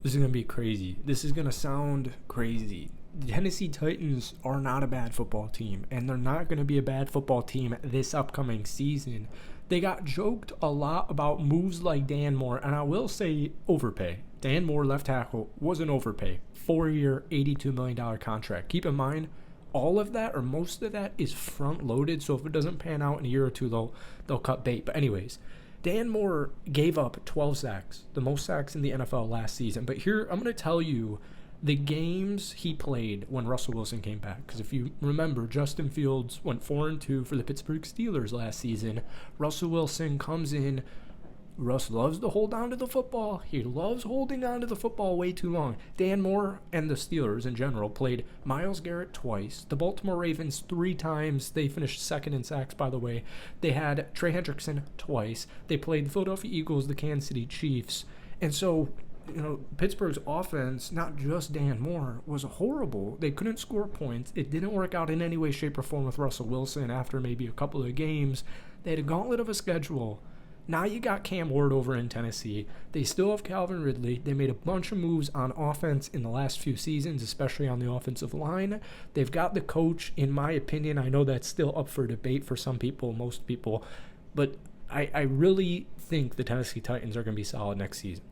This is going to be crazy. This is going to sound crazy. The Tennessee Titans are not a bad football team, and they're not going to be a bad football team this upcoming season. They got joked a lot about moves like Dan Moore, and I will say overpay. Dan Moore, left tackle, was an overpay. 4-year, $82 million contract. Keep in mind, all of that or most of that is front loaded, so if it doesn't pan out in a year or two, they'll cut bait. But anyways, Dan Moore gave up 12 sacks, the most sacks in the NFL last season. But here, I'm going to tell you the games he played when Russell Wilson came back. Because if you remember, Justin Fields went 4-2 for the Pittsburgh Steelers last season. Russell Wilson comes in. Russ loves to hold on to the football. He loves holding on to the football way too long. Dan Moore and the Steelers in general played Myles Garrett twice. The Baltimore Ravens 3 times. They finished second in sacks, by the way. They had Trey Hendrickson twice. They played the Philadelphia Eagles, the Kansas City Chiefs. And so, Pittsburgh's offense, not just Dan Moore, was horrible. They couldn't score points. It didn't work out in any way, shape, or form with Russell Wilson after maybe a couple of games. They had a gauntlet of a schedule. Now you got Cam Ward over in Tennessee. They still have Calvin Ridley. They made a bunch of moves on offense in the last few seasons, especially on the offensive line. They've got the coach, in my opinion. I know that's still up for debate for some people, most people. But I really think the Tennessee Titans are going to be solid next season.